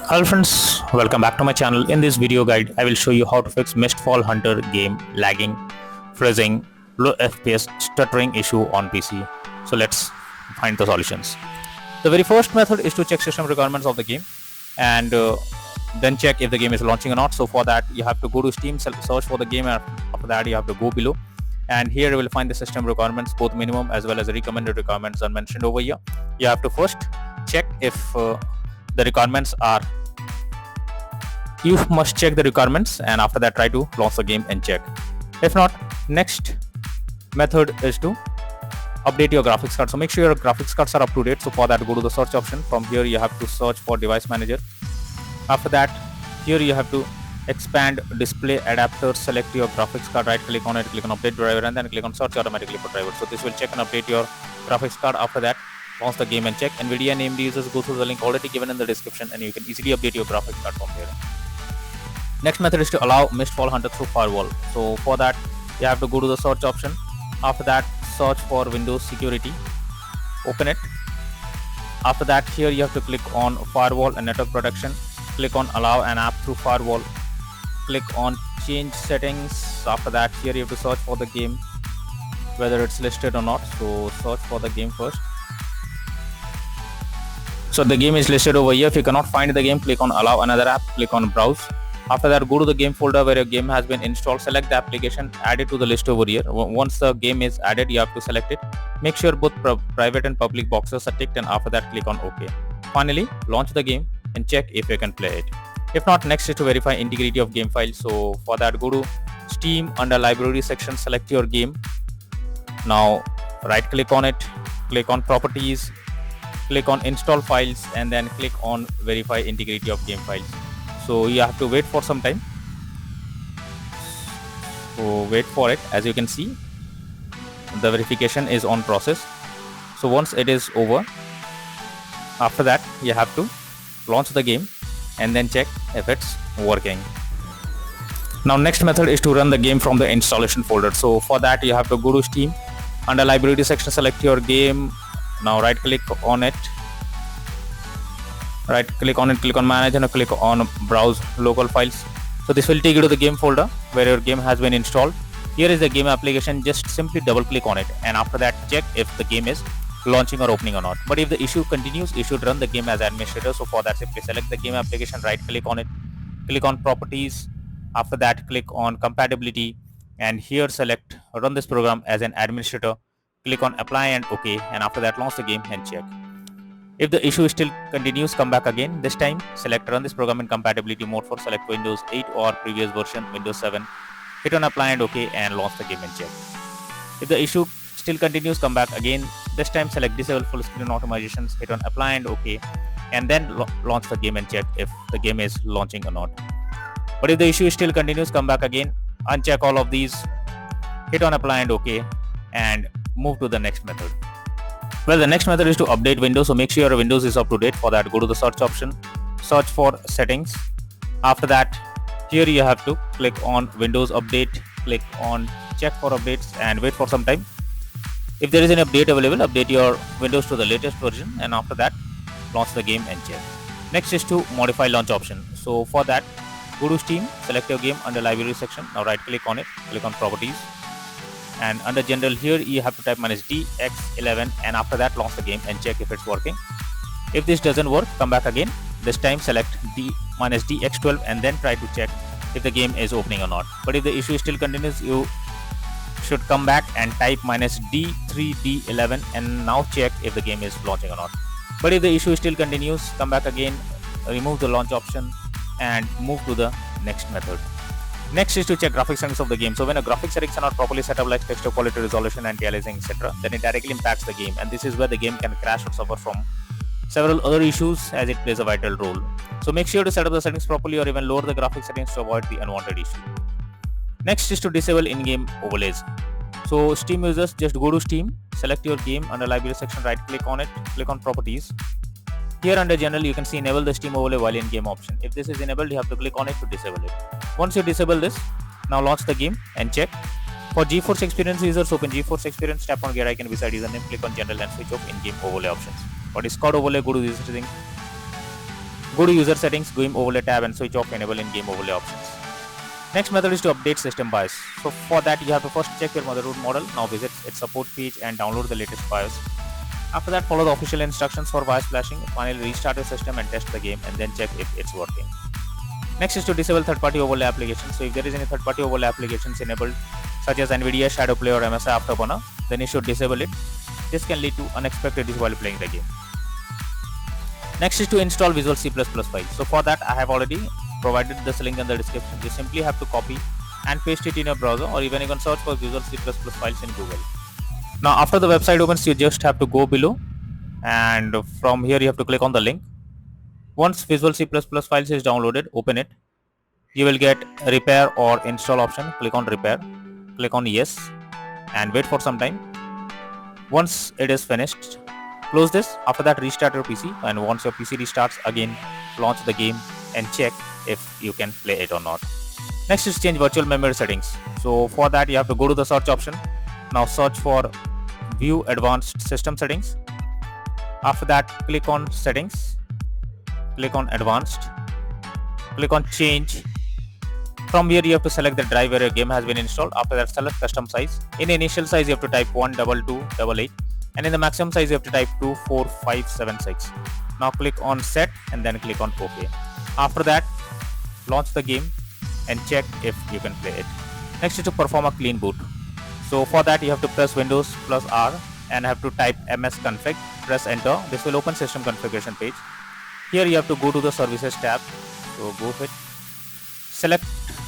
Hello friends, welcome back to my channel. In this video guide, I will show you how to fix Mistfall Hunter game lagging, freezing, low FPS, stuttering issue on PC. So let's find the solutions. The very first method is to check system requirements of the game and then check if the game is launching or not. So for that, you have to go to Steam, search for the game, and after that you have to go below. And here you will find the system requirements, both minimum as well as the recommended requirements are mentioned over here. You have to first check if the requirements are, you must check the requirements and after that try to launch the game and check. If not, next method is to update your graphics card. So make sure your graphics cards are up to date. So for that, go to the search option. From here you have to search for device manager. After that, here you have to expand display adapter, select your graphics card, right click on it, click on update driver, and then click on search automatically for driver. So this will check and update your graphics card. After that, launch the game and check. NVIDIA and AMD users, go through the link already given in the description and you can easily update your graphics card from here. Next method is to allow Mistfall Hunter through Firewall. So for that, you have to go to the search option. After that, search for Windows Security, open it. After that, here you have to click on Firewall and Network Protection, click on Allow an app through Firewall, click on Change Settings. After that, here you have to search for the game, whether it's listed or not. So search for the game first. So the game is listed over here. If you cannot find the game, click on Allow another app, click on Browse. After that, go to the game folder where your game has been installed, select the application, add it to the list over here. Once the game is added, you have to select it. Make sure both private and public boxes are ticked, and after that click on OK. Finally, launch the game and check if you can play it. If not, next is to verify integrity of game file. So for that, go to Steam, under library section, select your game. Now right click on it, click on properties, click on install files, and then click on verify integrity of game files. So you have to wait for some time. So wait for it. As you can see, the verification is on process. So once it is over, after that you have to launch the game and then check if it's working. Now next method is to run the game from the installation folder. So for that, you have to go to Steam, under library section, select your game. Now right click on it, click on manage, and click on browse local files. So this will take you to the game folder where your game has been installed. Here is the game application. Just simply double click on it and after that check if the game is launching or opening or not. But if the issue continues, you should run the game as administrator. So for that, simply select the game application, right click on it, click on properties. After that, click on compatibility, and here select run this program as an administrator. Click on apply and OK, and after that launch the game and check. If the issue still continues, come back again. This time select run this program in compatibility mode for select Windows 8 or previous version Windows 7. Hit on apply and OK and launch the game and check. If the issue still continues, come back again. This time select disable full screen automatizations, hit on apply and OK, and then launch the game and check if the game is launching or not. But if the issue still continues, come back again, uncheck all of these, hit on apply and OK, and move to the next method. Well, the next method is to update Windows. So make sure your Windows is up to date. For that, go to the search option, search for settings. After that, here you have to click on Windows Update, click on check for updates and wait for some time. If there is an update available, update your Windows to the latest version, and after that launch the game and check. Next is to modify launch option. So for that, go to Steam, select your game under library section. Now right click on it, click on properties, and under general here you have to type -DX11, and after that launch the game and check if it's working. If this doesn't work, come back again. This time select -DX12 and then try to check if the game is opening or not. But if the issue still continues, you should come back and type -D3D11 and now check if the game is launching or not. But if the issue still continues, come back again, remove the launch option and move to the next method. Next is to check graphics settings of the game. So when a graphics settings are not properly set up, like texture quality, resolution, anti-aliasing, etc., then it directly impacts the game, and this is where the game can crash or suffer from several other issues as it plays a vital role. So make sure to set up the settings properly or even lower the graphics settings to avoid the unwanted issue. Next is to disable in-game overlays. So Steam users, just go to Steam, select your game under library section, right click on it, click on properties. Here under general, you can see enable the Steam overlay while in game option. If this is enabled, you have to click on it to disable it. Once you disable this, now launch the game and check. For GeForce Experience users, open GeForce Experience, tap on gear icon beside username, click on general and switch off in-game overlay options. For Discord overlay, go to this thing. Go to user settings, game overlay tab and switch off enable in game overlay options. Next method is to update system BIOS. So for that you have to first check your motherboard model. Now visit its support page and download the latest BIOS. After that, follow the official instructions for BIOS flashing. Finally, restart your system and test the game and then check if it's working. Next is to disable third-party overlay applications. So if there is any third-party overlay applications enabled, such as NVIDIA, Shadowplay or MSI Afterburner, then you should disable it. This can lead to unexpected issues while playing the game. Next is to install Visual C++ file. So for that, I have already provided this link in the description. You simply have to copy and paste it in your browser, or even you can search for Visual C++ files in Google. Now after the website opens, you just have to go below, and from here you have to click on the link. Once Visual C++ files is downloaded, open it. You will get repair or install option. Click on repair, click on yes and wait for some time. Once it is finished, close this. After that, restart your PC, and once your PC restarts, again launch the game and check if you can play it or not. Next is change virtual memory settings. So for that you have to go to the search option. Now search for view advanced system settings. After that, click on settings, click on advanced, click on change. From here you have to select the drive where your game has been installed. After that, select custom size. In initial size you have to type 12288, and in the maximum size you have to type 24576. Now click on set and then click on OK. After that, launch the game and check if you can play it. Next is to perform a clean boot. So for that you have to press Windows plus R and have to type msconfig, press enter. This will open system configuration page. Here you have to go to the services tab. So go with it. Select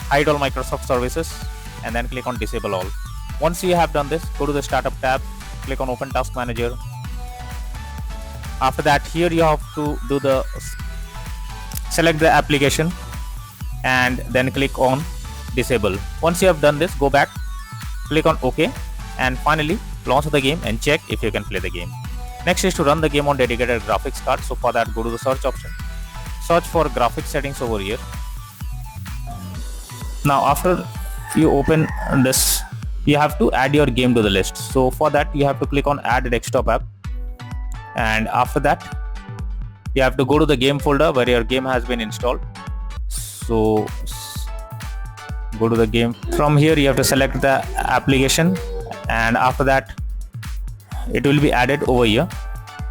hide all Microsoft services and then click on disable all. Once you have done this, go to the startup tab, click on open task manager. After that, here you have to do the select the application and then click on disable. Once you have done this, go back, click on OK, and finally launch the game and check if you can play the game. Next is to run the game on dedicated graphics card. So for that, go to the search option, search for graphics settings over here. Now after you open this, you have to add your game to the list. So for that you have to click on add desktop app, and after that you have to go to the game folder where your game has been installed. So go to the game. From here you have to select the application, and after that it will be added over here.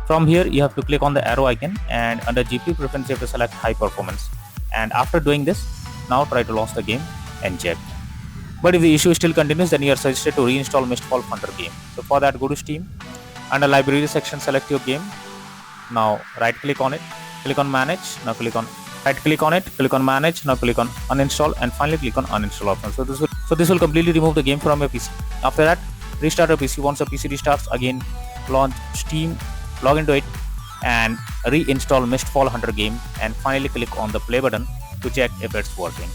From here you have to click on the arrow icon, and under GPU preference you have to select high performance. And after doing this, now try to launch the game and check. But if the issue still continues, then you are suggested to reinstall Mistfall Hunter game. So for that, go to Steam. Under library section, select your game. Now right click on it, click on manage. Now click on right click on it, click on manage. Now click on uninstall, and finally click on uninstall option. So this will completely remove the game from your PC. After that, restart your PC. Once your PC restarts, again launch Steam, log into it and reinstall Mistfall Hunter game, and finally click on the play button to check if it's working.